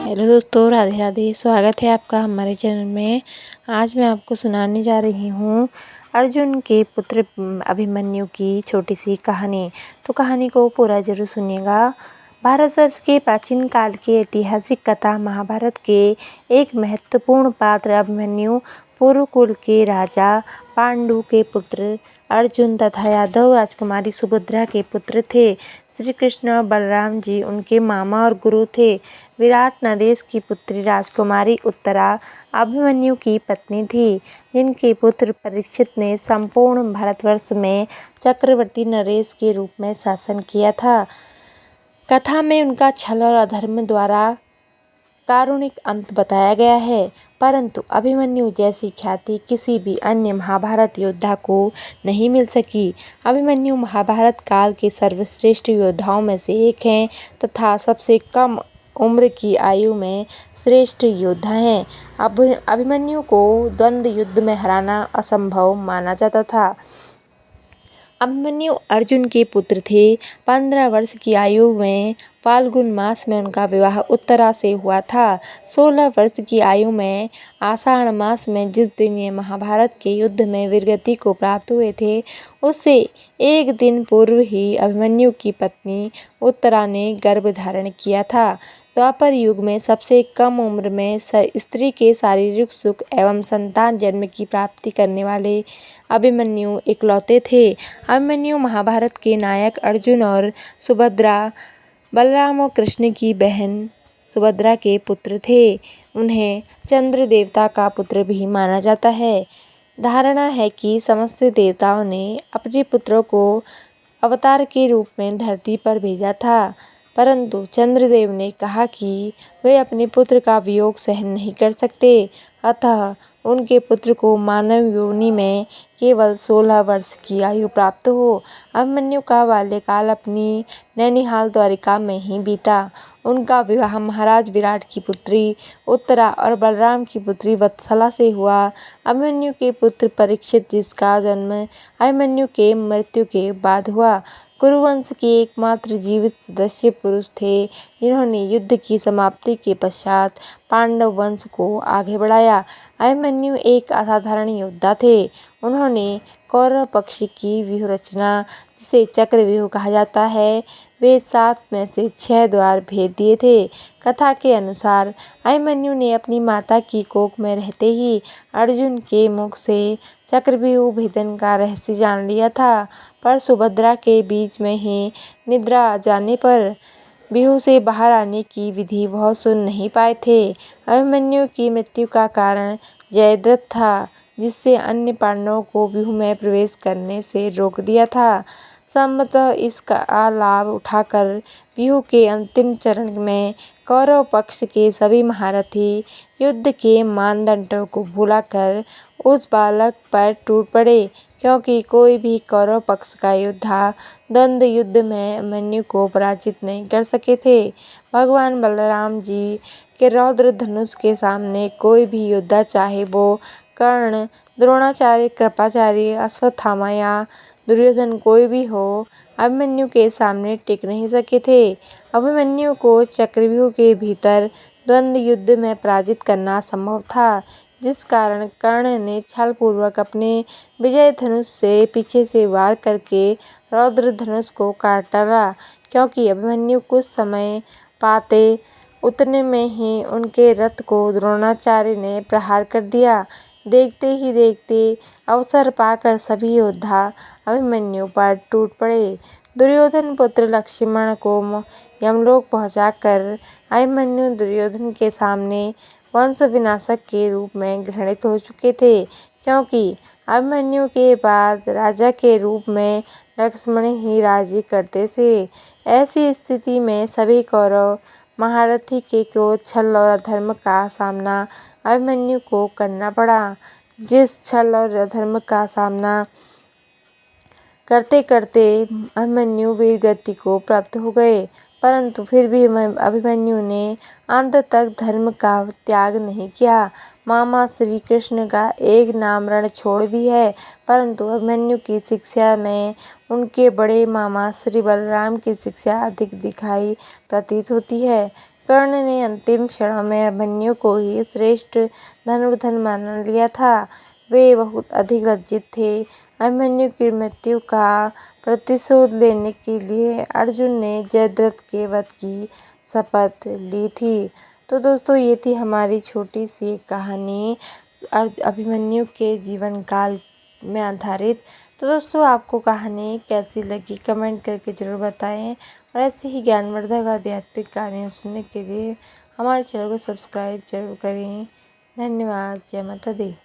Hello दोस्तों, राधे राधे। स्वागत है आपका हमारे चैनल में। आज मैं आपको सुनाने जा रही हूँ अर्जुन के पुत्र अभिमन्यु की छोटी सी कहानी। तो कहानी को पूरा जरूर सुनिएगा। भारतवर्ष के प्राचीन काल की ऐतिहासिक कथा महाभारत के एक महत्वपूर्ण पात्र अभिमन्यु पूर्व कुल के राजा पांडु के पुत्र अर्जुन तथा यादव राजकुमारी सुभद्रा के पुत्र थे। श्री कृष्ण और बलराम जी उनके मामा और गुरु थे। विराट नरेश की पुत्री राजकुमारी उत्तरा अभिमन्यु की पत्नी थी, जिनके पुत्र परीक्षित ने संपूर्ण भारतवर्ष में चक्रवर्ती नरेश के रूप में शासन किया था। कथा में उनका छल और अधर्म द्वारा कारुणिक अंत बताया गया है, परंतु अभिमन्यु जैसी ख्याति किसी भी अन्य महाभारत योद्धा को नहीं मिल सकी। अभिमन्यु महाभारत काल के सर्वश्रेष्ठ योद्धाओं में से एक हैं तथा सबसे कम उम्र की आयु में श्रेष्ठ योद्धा हैं। अभिमन्यु को द्वंद्व युद्ध में हराना असंभव माना जाता था। अभिमन्यु अर्जुन के पुत्र थे। 15 वर्ष की आयु में फाल्गुन मास में उनका विवाह उत्तरा से हुआ था। 16 वर्ष की आयु में आषाढ़ मास में जिस दिन ये महाभारत के युद्ध में वीरगति को प्राप्त हुए थे, उससे एक दिन पूर्व ही अभिमन्यु की पत्नी उत्तरा ने गर्भ धारण किया था। द्वापर युग में सबसे कम उम्र में स्त्री के शारीरिक सुख एवं संतान जन्म की प्राप्ति करने वाले अभिमन्यु इकलौते थे। अभिमन्यु महाभारत के नायक अर्जुन और सुभद्रा, बलराम और कृष्ण की बहन सुभद्रा के पुत्र थे। उन्हें चंद्र देवता का पुत्र भी माना जाता है। धारणा है कि समस्त देवताओं ने अपने पुत्रों को अवतार के रूप में धरती पर भेजा था, परंतु चंद्रदेव ने कहा कि वे अपने पुत्र का वियोग सहन नहीं कर सकते, अतः उनके पुत्र को मानव योनि में केवल 16 वर्ष की आयु प्राप्त हो। अभिमन्यु का बाल्यकाल अपनी नैनीहाल द्वारिका में ही बीता। उनका विवाह महाराज विराट की पुत्री उत्तरा और बलराम की पुत्री वत्सला से हुआ। अभिमन्यु के पुत्र परीक्षित, जिसका जन्म अभिमन्यु के मृत्यु के बाद हुआ, कुरुवंश के एकमात्र जीवित सदस्य पुरुष थे, जिन्होंने युद्ध की समाप्ति के पश्चात पांडव वंश को आगे बढ़ाया। अभिमन्यु एक असाधारण योद्धा थे। उन्होंने कौरव पक्ष की व्यूहरचना, जिसे चक्रव्यूह कहा जाता है, वे 7 में से 6 द्वार भेद दिए थे। कथा के अनुसार अभिमन्यु ने अपनी माता की कोख में रहते ही अर्जुन के मुख से चक्रव्यूह भेदन का रहस्य जान लिया था, पर सुभद्रा के बीच में ही निद्रा आ जाने पर व्यूह से बाहर आने की विधि वह सुन नहीं पाए थे। अभिमन्यु की मृत्यु का कारण जयद्रथ था, जिससे अन्य पांडवों को व्यूह में प्रवेश करने से रोक दिया था। संभवतः इसका लाभ उठाकर व्यूह के अंतिम चरण में कौरव पक्ष के सभी महारथी युद्ध के मानदंडों को भुलाकर उस बालक पर टूट पड़े, क्योंकि कोई भी कौरव पक्ष का योद्धा द्वंद्व युद्ध में अभिमन्यु को पराजित नहीं कर सके थे। भगवान बलराम जी के रौद्र धनुष के सामने कोई भी योद्धा, चाहे वो कर्ण, द्रोणाचार्य, कृपाचार्य, अश्वत्थामा या दुर्योधन कोई भी हो, अभिमन्यु के सामने टिक नहीं सके थे। अभिमन्यु को चक्रव्यूह के भीतर द्वंद्व युद्ध में पराजित करना संभव था, जिस कारण कर्ण ने छलपूर्वक अपने विजय धनुष से पीछे से वार करके रौद्र धनुष को काट डाला। क्योंकि अभिमन्यु कुछ समय पाते उतने में ही उनके रथ को द्रोणाचार्य ने प्रहार कर दिया। देखते ही देखते अवसर पाकर सभी योद्धा अभिमन्यु पर टूट पड़े। दुर्योधन पुत्र लक्ष्मण को यमलोक पहुंचाकर अभिमन्यु दुर्योधन के सामने वंश विनाशक के रूप में घृणित हो चुके थे, क्योंकि अभिमन्यु के बाद राजा के रूप में लक्ष्मण ही राज्य करते थे। ऐसी स्थिति में सभी कौरव महारथी के क्रोध, छल और अधर्म का सामना अभिमन्यु को करना पड़ा। जिस छल और अधर्म का सामना करते करते अभिमन्यु वीरगति को प्राप्त हो गए, परंतु फिर भी अभिमन्यु ने अंत तक धर्म का त्याग नहीं किया। मामा श्री कृष्ण का एक नाम रणछोड़ भी है, परंतु अभिमन्यु की शिक्षा में उनके बड़े मामा श्री बलराम की शिक्षा अधिक दिखाई प्रतीत होती है। कर्ण ने अंतिम क्षण में अभिमन्यु को ही श्रेष्ठ धनुर्धर मान लिया था। वे बहुत अधिक लज्जित थे। अभिमन्यु की मृत्यु का प्रतिशोध लेने के लिए अर्जुन ने जयद्रथ के वध की शपथ ली थी। तो दोस्तों, ये थी हमारी छोटी सी कहानी अभिमन्यु के जीवन काल में आधारित। तो दोस्तों, आपको कहानी कैसी लगी कमेंट करके ज़रूर बताएं और ऐसे ही ज्ञानवर्धक आध्यात्मिक कहानियाँ सुनने के लिए हमारे चैनल को सब्सक्राइब जरूर करें। धन्यवाद। जय माता दी।